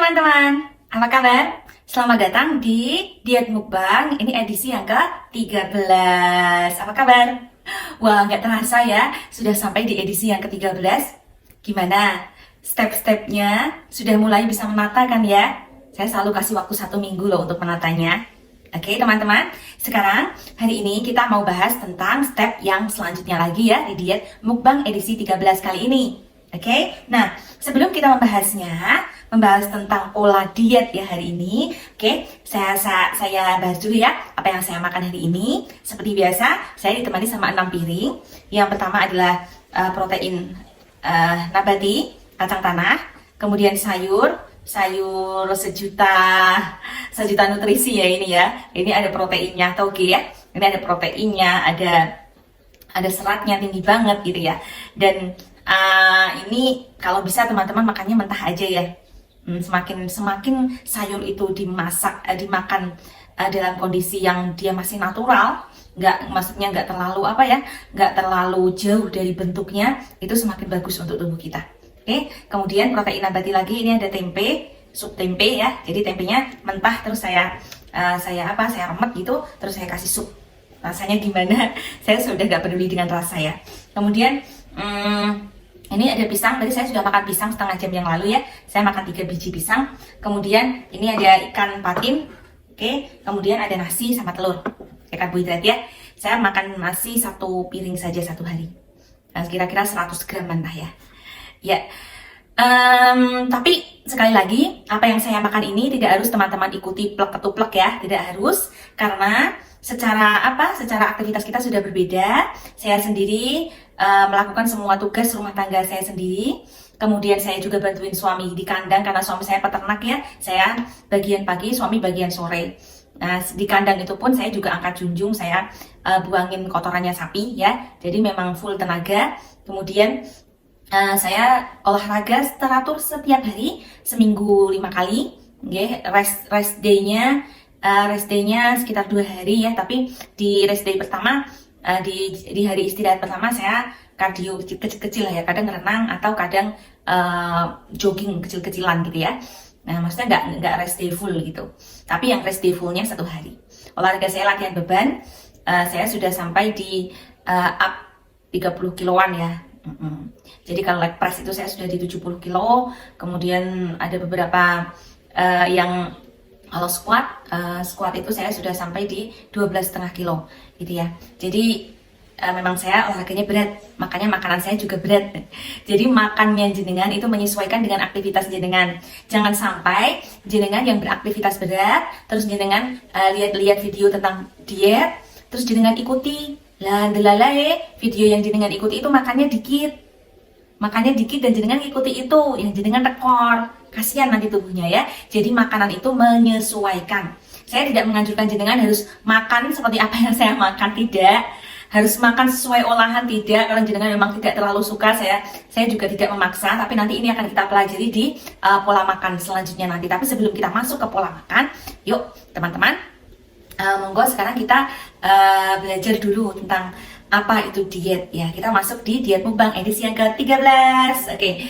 teman-teman, apa kabar? Selamat datang di Diet Mukbang, ini edisi yang ke-13. Apa kabar? Wah, nggak terasa ya, sudah sampai di edisi yang ke-13. Gimana? Step-stepnya sudah mulai bisa menata kan ya? Saya selalu kasih waktu 1 minggu loh untuk menatanya. Oke teman-teman, sekarang hari ini kita mau bahas tentang step yang selanjutnya lagi ya di Diet Mukbang edisi 13 kali ini. Oke, nah sebelum kita membahas tentang pola diet ya hari ini. Oke, saya bahas dulu ya apa yang saya makan hari ini. Seperti biasa, saya ditemani sama 6 piring. Yang pertama adalah protein nabati, kacang tanah, kemudian sayur sejuta nutrisi ya ini ya. Ini ada proteinnya, toge ya. Ini ada proteinnya, ada seratnya tinggi banget gitu ya. Dan ini kalau bisa teman-teman makannya mentah aja ya. Semakin sayur itu dimakan dalam kondisi yang dia masih natural, maksudnya nggak terlalu jauh dari bentuknya, itu semakin bagus untuk tubuh kita. Oke, kemudian protein nabati lagi, ini ada tempe, sup tempe ya. Jadi tempenya mentah, terus saya remet gitu, terus saya kasih sup. Rasanya gimana? Saya sudah nggak peduli dengan rasa ya. Kemudian ini ada pisang, tadi saya sudah makan pisang setengah jam yang lalu ya. Saya makan 3 biji pisang. Kemudian ini ada ikan patin. Oke, kemudian ada nasi sama telur. Karbohidrat ya. Saya makan nasi 1 piring saja satu hari. Nah, kira-kira 100 gram mentah ya. Ya. Tapi sekali lagi, apa yang saya makan ini tidak harus teman-teman ikuti plek-ketuplek ya. Tidak harus, karena secara aktivitas kita sudah berbeda. Saya sendiri melakukan semua tugas rumah tangga saya sendiri. Kemudian saya juga bantuin suami di kandang karena suami saya peternak ya. Saya bagian pagi, suami bagian sore. Nah, di kandang itu pun saya juga angkat junjung, saya buangin kotorannya sapi ya. Jadi memang full tenaga. Kemudian saya olahraga teratur setiap hari, seminggu 5 kali. Okay. Rest day-nya sekitar 2 hari ya. Tapi di rest day pertama, di hari istirahat pertama saya kardio kecil-kecil ya, kadang renang atau kadang jogging kecil-kecilan gitu ya. Nah, maksudnya nggak rest day full gitu. Tapi yang rest day fullnya 1 hari. Olahraga saya latihan beban, saya sudah sampai di up 30 kiloan ya. Jadi kalau leg press itu saya sudah di 70 kilo. Kemudian ada beberapa yang kalau squat itu saya sudah sampai di 12,5 kilo gitu ya. Jadi memang saya olahraganya berat, makanya makanan saya juga berat. Jadi makannya jenengan itu menyesuaikan dengan aktivitas jenengan. Jangan sampai jenengan yang beraktivitas berat, terus jenengan lihat-lihat video tentang diet, terus jenengan ikuti. Video yang jenengan ikuti itu makannya dikit dan jenengan ikuti itu, yang jenengan rekor. Kasihan nanti tubuhnya ya. Jadi makanan itu menyesuaikan. Saya tidak menganjurkan jenengan harus makan seperti apa yang saya makan, tidak. Harus makan sesuai olahan, tidak. Kalau jenengan memang tidak terlalu suka, saya juga tidak memaksa. Tapi nanti ini akan kita pelajari di pola makan selanjutnya nanti. Tapi sebelum kita masuk ke pola makan, yuk teman-teman, monggo sekarang kita belajar dulu tentang apa itu diet ya. Kita masuk di Diet Mukbang edisi yang ke-13. Oke.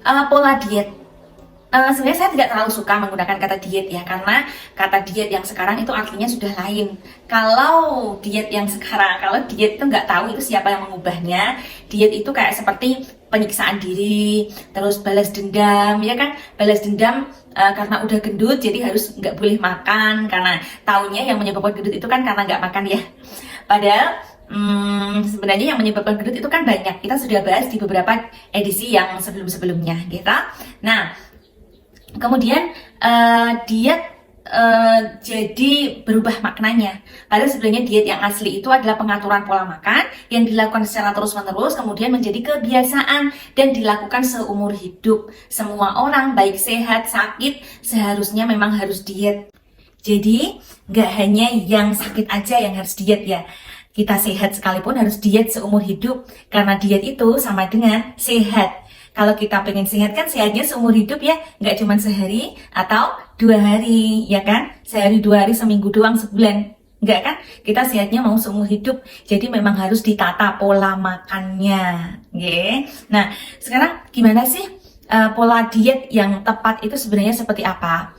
Pola diet. Sebenarnya saya tidak terlalu suka menggunakan kata diet ya, karena kata diet yang sekarang itu artinya sudah lain. Kalau diet itu nggak tahu itu siapa yang mengubahnya. Diet itu kayak seperti penyiksaan diri, terus balas dendam ya kan? Balas dendam karena udah gendut jadi harus nggak boleh makan, karena taunya yang menyebabkan gendut itu kan karena nggak makan ya. Padahal sebenarnya yang menyebabkan gendut itu kan banyak. Kita sudah bahas di beberapa edisi yang sebelum-sebelumnya gitu. Nah, kemudian diet jadi berubah maknanya. Padahal sebenarnya diet yang asli itu adalah pengaturan pola makan yang dilakukan secara terus-menerus, kemudian menjadi kebiasaan dan dilakukan seumur hidup. Semua orang baik sehat, sakit, seharusnya memang harus diet. Jadi nggak hanya yang sakit aja yang harus diet ya. Kita sehat sekalipun harus diet seumur hidup, karena diet itu sama dengan sehat. Kalau kita pengen sehat kan sehatnya seumur hidup ya, nggak cuma sehari atau 2 hari ya kan, sehari 2 hari, seminggu doang, sebulan, nggak kan? Kita sehatnya mau seumur hidup, jadi memang harus ditata pola makannya. Nah, sekarang gimana sih pola diet yang tepat itu sebenarnya seperti apa.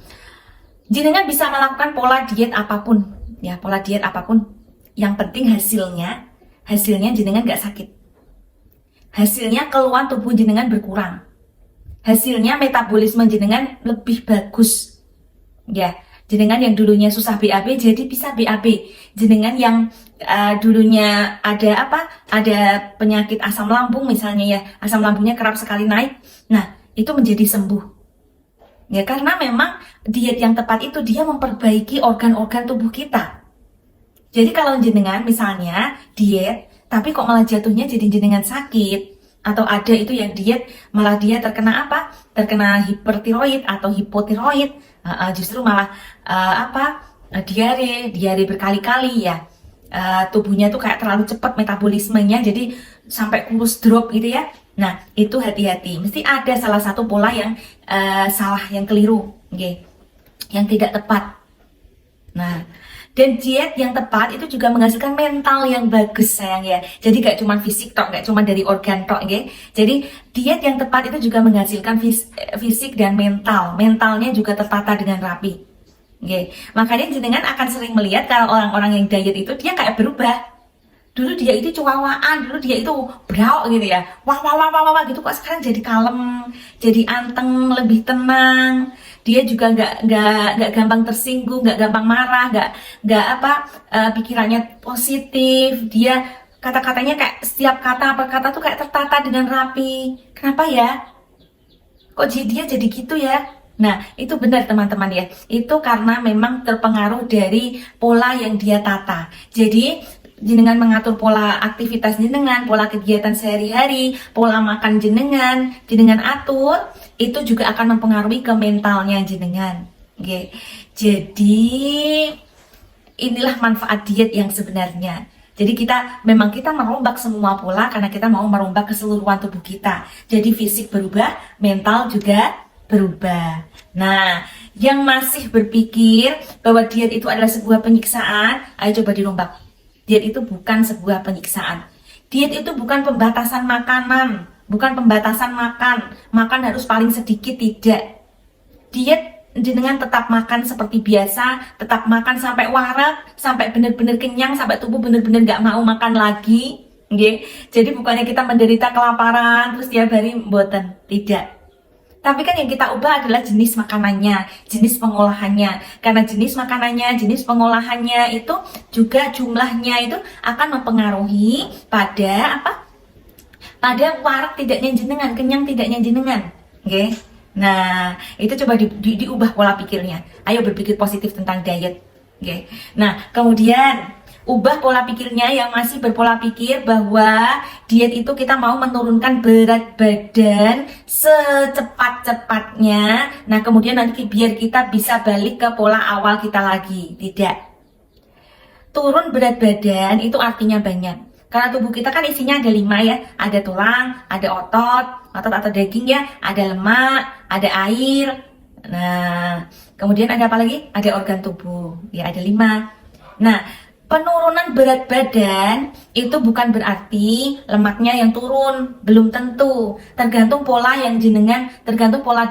Jenengan bisa melakukan pola diet apapun, ya pola diet apapun. Yang penting hasilnya jenengan gak sakit. Hasilnya keluhan tubuh jenengan berkurang. Hasilnya metabolisme jenengan lebih bagus. Ya, jenengan yang dulunya susah BAB jadi bisa BAB. Jenengan yang dulunya ada penyakit asam lambung misalnya ya, asam lambungnya kerap sekali naik. Nah, itu menjadi sembuh. Ya, karena memang diet yang tepat itu dia memperbaiki organ-organ tubuh kita. Jadi kalau jenengan misalnya diet, tapi kok malah jatuhnya jadi jenengan sakit, atau ada itu yang diet malah dia terkena terkena hipertiroid atau hipotiroid, justru malah diare berkali-kali ya. Tubuhnya tuh kayak terlalu cepat metabolismenya, jadi sampai kurus drop gitu ya. Nah, itu hati-hati, mesti ada salah satu pola yang salah, yang keliru, okay, yang tidak tepat. Nah, dan diet yang tepat itu juga menghasilkan mental yang bagus sayang ya. Jadi gak cuma fisik tok, gak cuma dari organ tok, okay? Jadi diet yang tepat itu juga menghasilkan fisik dan mental. Mentalnya juga tertata dengan rapi. Okay. Makanya jenengan akan sering melihat kalau orang-orang yang diet itu dia kayak berubah. Dulu dia itu cuawaan, dulu dia itu brauk gitu ya. Wah gitu, kok sekarang jadi kalem, jadi anteng, lebih tenang. Dia juga nggak gampang tersinggung, nggak gampang marah, nggak pikirannya positif. Dia kata-katanya kayak setiap kata tuh kayak tertata dengan rapi. Kenapa ya? Kok dia jadi gitu ya? Nah, itu benar teman-teman ya. Itu karena memang terpengaruh dari pola yang dia tata. Jadi jenengan mengatur pola aktivitas jenengan, pola kegiatan sehari-hari, pola makan jenengan atur, itu juga akan mempengaruhi ke mentalnya jenengan. Oke. Jadi inilah manfaat diet yang sebenarnya. Jadi kita merombak semua pola karena kita mau merombak keseluruhan tubuh kita. Jadi fisik berubah, mental juga berubah. Nah, yang masih berpikir bahwa diet itu adalah sebuah penyiksaan, ayo coba dirombak. Diet itu bukan sebuah penyiksaan. Diet itu bukan pembatasan makanan, bukan pembatasan makan. Makan harus paling sedikit, tidak. Diet jenengan tetap makan seperti biasa, tetap makan sampai warak, sampai benar-benar kenyang, sampai tubuh benar-benar gak mau makan lagi. Okay? Jadi bukannya kita menderita kelaparan terus tiap hari mboten, tidak. Tapi kan yang kita ubah adalah jenis makanannya, jenis pengolahannya. Karena jenis makanannya, jenis pengolahannya itu juga jumlahnya itu akan mempengaruhi pada pada warak tidaknya jenengan, kenyang tidaknya jenengan. Oke. Nah, itu coba diubah pola pikirnya. Ayo berpikir positif tentang diet. Oke. Nah, kemudian ubah pola pikirnya yang masih berpola pikir bahwa diet itu kita mau menurunkan berat badan secepat-cepatnya. Nah, kemudian nanti biar kita bisa balik ke pola awal kita lagi. Tidak. Turun berat badan itu artinya banyak. Karena tubuh kita kan isinya ada 5 ya. Ada tulang, ada otot atau daging ya. Ada lemak, ada air. Nah, kemudian ada apa lagi? Ada organ tubuh. Ya, ada 5. Nah, penurunan berat badan itu bukan berarti lemaknya yang turun, belum tentu. Tergantung pola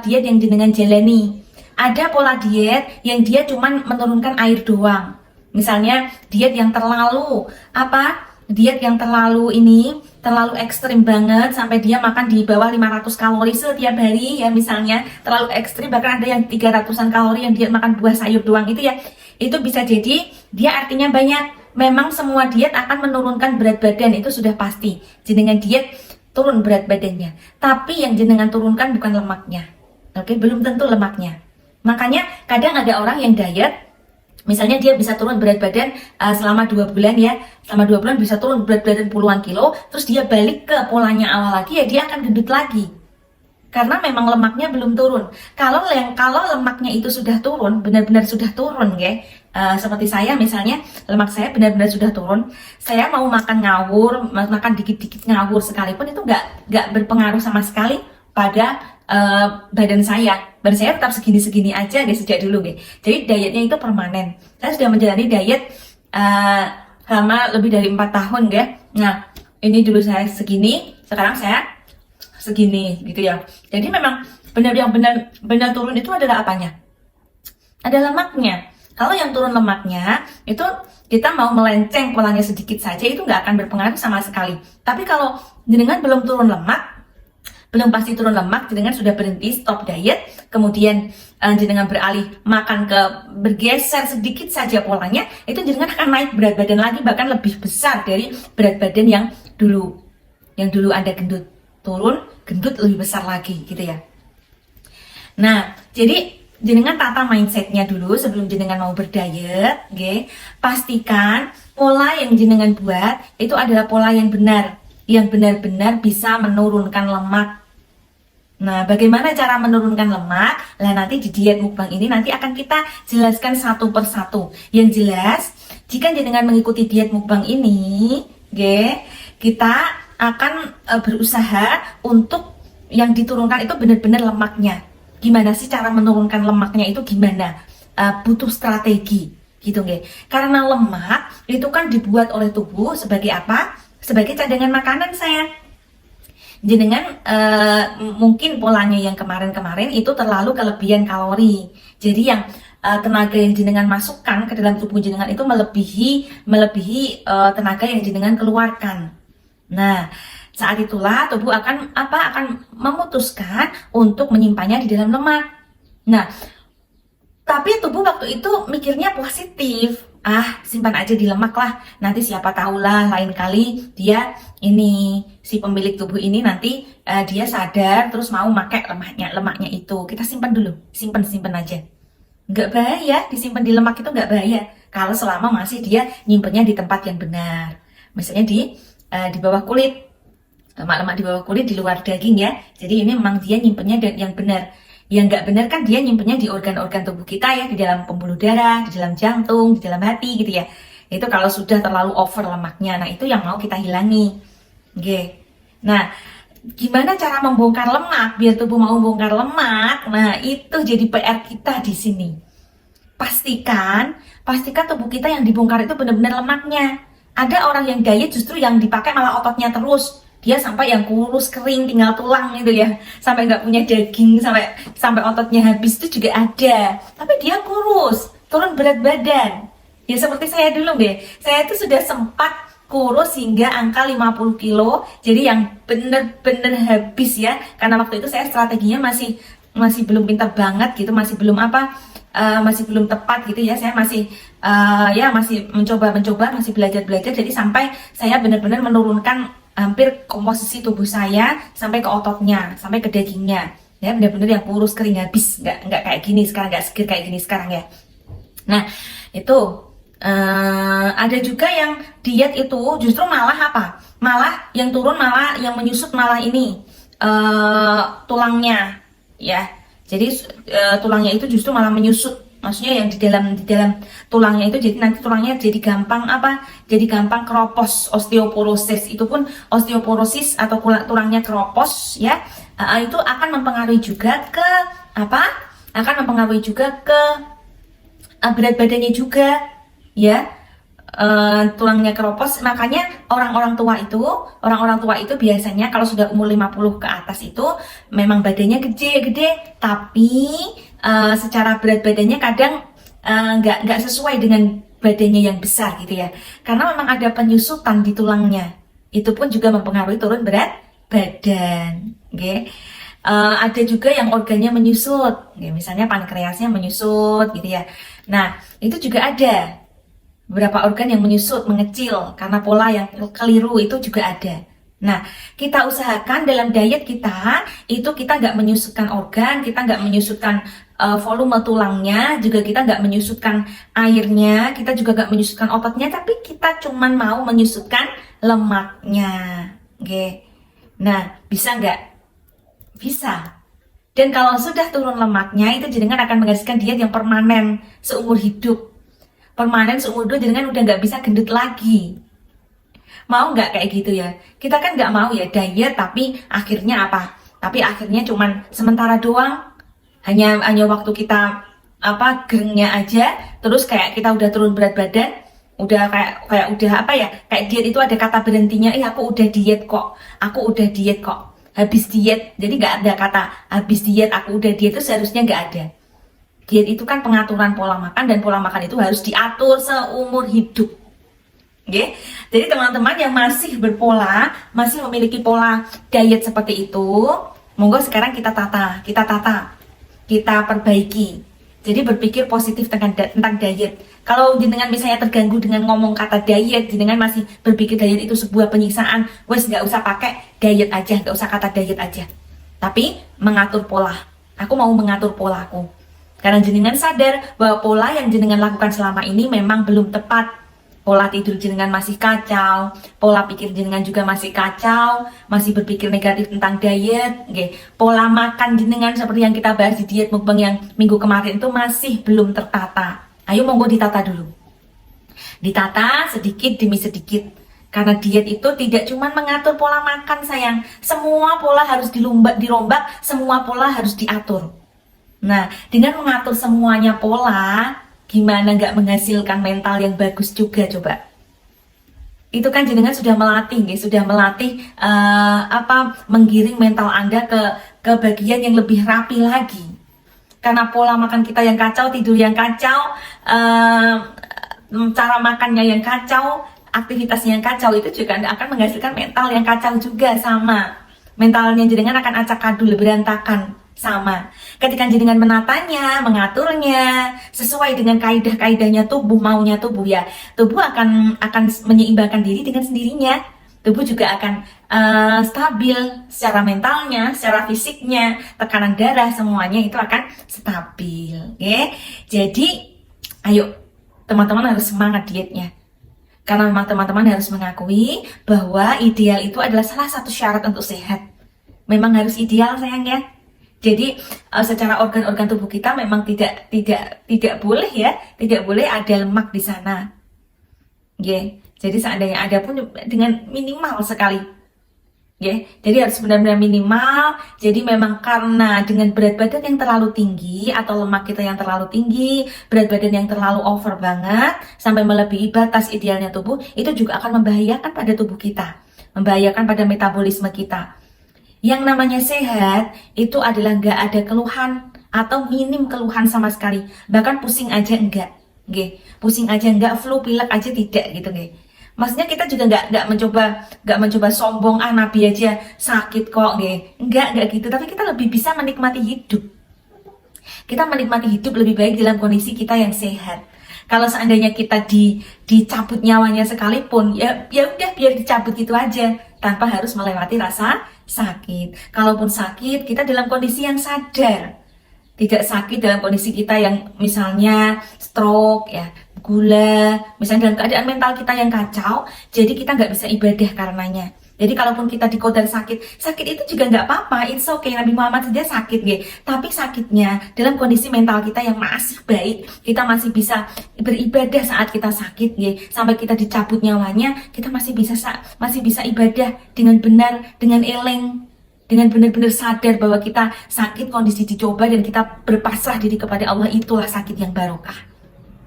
diet yang jenengan jalani. Ada pola diet yang dia cuman menurunkan air doang. Misalnya diet yang terlalu terlalu ekstrim banget sampai dia makan di bawah 500 kalori setiap hari ya, misalnya terlalu ekstrim, bahkan ada yang 300-an kalori yang dia makan buah sayur doang itu ya. Itu bisa jadi dia artinya banyak. Memang semua diet akan menurunkan berat badan, itu sudah pasti. Jenengan diet turun berat badannya. Tapi yang jenengan turunkan bukan lemaknya. Oke, belum tentu lemaknya. Makanya kadang ada orang yang diet, misalnya dia bisa turun berat badan selama 2 bulan ya. Selama 2 bulan bisa turun berat badan puluhan kilo, terus dia balik ke polanya awal lagi ya, dia akan gendut lagi. Karena memang lemaknya belum turun. Kalau lemaknya itu sudah turun, benar-benar sudah turun ya. Seperti saya misalnya, lemak saya benar-benar sudah turun. Saya mau makan ngawur, makan dikit-dikit ngawur sekalipun itu nggak berpengaruh sama sekali pada badan saya. Badan saya tetap segini-segini aja deh sejak dulu ya. Jadi dietnya itu permanen. Saya sudah menjalani diet selama lebih dari 4 tahun ya. Nah, ini dulu saya segini, sekarang saya segini gitu ya. Jadi memang benar turun itu adalah apanya? Ada lemaknya. Kalau yang turun lemaknya itu kita mau melenceng polanya sedikit saja itu nggak akan berpengaruh sama sekali. Tapi kalau jenengan belum turun lemak, belum pasti turun lemak, jenengan sudah berhenti stop diet, kemudian jenengan beralih makan bergeser sedikit saja polanya, itu jenengan akan naik berat badan lagi, bahkan lebih besar dari berat badan yang dulu Anda gendut. Turun, gendut lebih besar lagi gitu ya. Nah, jadi jenengan tata mindsetnya dulu sebelum jenengan mau berdiet, okay? Pastikan pola yang jenengan buat itu adalah pola yang benar, yang benar-benar bisa menurunkan lemak. Nah, bagaimana cara menurunkan lemak? Nah, nanti di diet mukbang ini nanti akan kita jelaskan satu persatu. Yang jelas, jika jenengan mengikuti diet mukbang ini, okay, kita akan berusaha untuk yang diturunkan itu benar-benar lemaknya. Gimana sih cara menurunkan lemaknya itu gimana? Butuh strategi gitu nggih. Karena lemak itu kan dibuat oleh tubuh sebagai apa? Sebagai cadangan makanan saya. Jenengan mungkin polanya yang kemarin-kemarin itu terlalu kelebihan kalori. Jadi yang tenaga yang jenengan masukkan ke dalam tubuh jenengan itu melebihi tenaga yang jenengan keluarkan. Nah, saat itulah tubuh akan memutuskan untuk menyimpannya di dalam lemak. Nah, tapi tubuh waktu itu mikirnya positif. Simpan aja di lemak lah. Nanti siapa tahulah lain kali si pemilik tubuh ini nanti dia sadar terus mau pakai lemaknya itu. Kita simpan dulu, simpan aja. Nggak bahaya, disimpan di lemak itu nggak bahaya. Kalau selama masih dia nyimpennya di tempat yang benar. Misalnya di bawah kulit, lemak-lemak di bawah kulit di luar daging ya. Jadi ini memang dia nyimpennya yang benar. Yang nggak benar kan dia nyimpennya di organ-organ tubuh kita ya, di dalam pembuluh darah, di dalam jantung, di dalam hati gitu ya. Itu kalau sudah terlalu over lemaknya, nah itu yang mau kita hilangi. Oke. Nah, gimana cara membongkar lemak biar tubuh mau bongkar lemak? Nah, itu jadi PR kita di sini. Pastikan tubuh kita yang dibongkar itu benar-benar lemaknya. Ada orang yang diet justru yang dipakai malah ototnya terus. Dia sampai yang kurus kering tinggal tulang gitu ya, sampai nggak punya daging, sampai ototnya habis itu juga ada. Tapi dia kurus, turun berat badan. Ya seperti saya dulu deh. Saya itu sudah sempat kurus hingga angka 50 kilo. Jadi yang bener-bener habis ya. Karena waktu itu saya strateginya masih belum pintar banget gitu, masih belum tepat gitu ya. Saya masih mencoba, masih belajar. Jadi sampai saya benar-benar menurunkan hampir komposisi tubuh saya sampai ke ototnya, sampai ke dagingnya. Ya benar-benar yang kurus kering habis, nggak kayak gini sekarang, nggak seger kayak gini sekarang ya. Nah itu ada juga yang diet itu justru malah apa? Malah yang turun, malah yang menyusut, malah ini tulangnya ya. Jadi tulangnya itu justru malah menyusut. Maksudnya yang di dalam tulangnya itu, jadi nanti tulangnya jadi gampang keropos, osteoporosis. Itu pun osteoporosis atau tulangnya keropos ya, itu akan mempengaruhi juga ke berat badannya juga ya. Tulangnya keropos, makanya orang-orang tua itu biasanya kalau sudah umur 50 ke atas itu memang badannya gede, tapi secara berat badannya kadang nggak sesuai dengan badannya yang besar gitu ya, karena memang ada penyusutan di tulangnya. Itu pun juga mempengaruhi turun berat badan. Ada juga yang organnya menyusut, misalnya pankreasnya menyusut gitu ya. Nah itu juga ada beberapa organ yang menyusut, mengecil karena pola yang keliru, itu juga ada. Nah, kita usahakan dalam diet kita itu kita nggak menyusutkan organ, kita nggak menyusutkan volume tulangnya, juga kita nggak menyusutkan airnya, kita juga nggak menyusutkan ototnya, tapi kita cuman mau menyusutkan lemaknya. Nah, bisa nggak? Bisa. Dan kalau sudah turun lemaknya, itu jenengan akan menghasilkan diet yang permanen seumur hidup. Permanen seumur hidup, jenengan udah nggak bisa gendut lagi. Mau nggak kayak gitu ya? Kita kan nggak mau ya diet, tapi akhirnya apa? Tapi akhirnya cuman sementara doang. Hanya waktu kita gerengnya aja, terus kayak kita udah turun berat badan, udah kayak udah kayak diet itu ada kata berhentinya. Aku udah diet kok. habis diet. Jadi nggak ada kata habis diet, aku udah diet, itu seharusnya nggak ada. Diet itu kan pengaturan pola makan, dan pola makan itu harus diatur seumur hidup. Oke, jadi teman-teman yang masih berpola, masih memiliki pola diet seperti itu, monggo sekarang kita tata, kita perbaiki. Jadi berpikir positif tentang diet. Kalau jenengan misalnya terganggu dengan ngomong kata diet, jenengan masih berpikir diet itu sebuah penyiksaan, wes nggak usah pakai diet aja, nggak usah kata diet aja. Tapi mengatur pola. Aku mau mengatur polaku. Karena jenengan sadar bahwa pola yang jenengan lakukan selama ini memang belum tepat. Pola tidur jenengan masih kacau, pola pikir jenengan juga masih kacau, masih berpikir negatif tentang diet, okay. Pola makan jenengan seperti yang kita bahas di diet mukbang yang minggu kemarin itu masih belum tertata. Ayo monggo ditata dulu. Ditata sedikit demi sedikit. Karena diet itu tidak cuma mengatur pola makan sayang, semua pola harus dirombak, semua pola harus diatur. Nah, dengan mengatur semuanya pola, gimana nggak menghasilkan mental yang bagus juga coba? Itu kan jenengan sudah melatih, menggiring mental Anda ke bagian yang lebih rapi lagi. Karena pola makan kita yang kacau, tidur yang kacau, cara makannya yang kacau, aktivitasnya yang kacau, itu juga akan menghasilkan mental yang kacau juga sama. Mentalnya jenengan akan acak adul, berantakan. Sama. Ketika jenengan menatanya, mengaturnya sesuai dengan kaidah-kaidahnya tubuh, maunya tubuh ya. Tubuh akan menyeimbangkan diri dengan sendirinya. Tubuh juga akan stabil secara mentalnya, secara fisiknya, tekanan darah semuanya itu akan stabil. Okay? Jadi, ayo teman-teman harus semangat dietnya. Karena memang teman-teman harus mengakui bahwa ideal itu adalah salah satu syarat untuk sehat. Memang harus ideal sayang ya. Jadi secara organ-organ tubuh kita memang tidak boleh ya, tidak boleh ada lemak di sana. Yeah. Jadi seandainya ada pun dengan minimal sekali. Yeah. Jadi harus benar-benar minimal. Jadi memang karena dengan berat badan yang terlalu tinggi atau lemak kita yang terlalu tinggi, berat badan yang terlalu over banget sampai melebihi batas idealnya tubuh, itu juga akan membahayakan pada tubuh kita, membahayakan pada metabolisme kita. Yang namanya sehat itu adalah nggak ada keluhan atau minim keluhan sama sekali, bahkan pusing aja enggak, pusing aja enggak, flu pilek aja tidak gitu, Maksudnya kita juga nggak mencoba sombong, nabi aja sakit kok, enggak gitu, tapi kita lebih bisa menikmati hidup. Kita menikmati hidup lebih baik dalam kondisi kita yang sehat. Kalau seandainya kita dicabut nyawanya sekalipun, ya udah biar dicabut gitu aja, tanpa harus melewati rasa sakit. Kalaupun sakit, kita dalam kondisi yang sadar. Tidak sakit dalam kondisi kita yang misalnya stroke, ya, gula, misalnya dalam keadaan mental kita yang kacau, jadi kita nggak bisa ibadah karenanya. Jadi kalaupun kita dikodar sakit itu juga nggak apa-apa, it's okay. Nabi Muhammad saja sakit, tapi sakitnya dalam kondisi mental kita yang masih baik, kita masih bisa beribadah saat kita sakit, sampai kita dicabut nyawanya, kita masih bisa ibadah dengan benar, dengan eleng, dengan benar-benar sadar bahwa kita sakit, kondisi dicoba, dan kita berpasrah diri kepada Allah, itulah sakit yang barokah.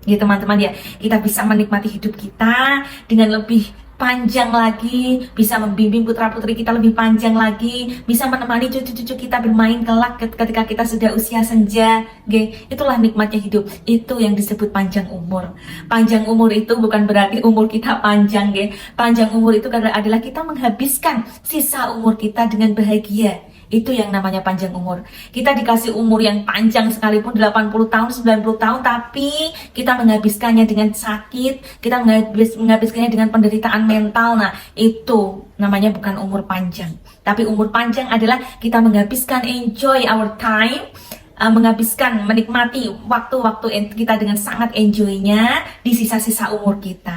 Ya teman-teman ya, kita bisa menikmati hidup kita dengan lebih panjang lagi, bisa membimbing putra-putri kita lebih panjang lagi, bisa menemani cucu-cucu kita bermain kelak ketika kita sudah usia senja, itulah nikmatnya hidup. Itu yang disebut panjang umur. Panjang umur itu bukan berarti umur kita panjang, Panjang umur itu adalah kita menghabiskan sisa umur kita dengan bahagia. Itu yang namanya panjang umur. Kita dikasih umur yang panjang sekalipun 80 tahun, 90 tahun, tapi kita menghabiskannya dengan sakit, kita menghabiskannya dengan penderitaan mental. Nah, itu namanya bukan umur panjang. Tapi umur panjang adalah kita menghabiskan, enjoy our time, menikmati waktu-waktu kita dengan sangat enjoy-nya di sisa-sisa umur kita.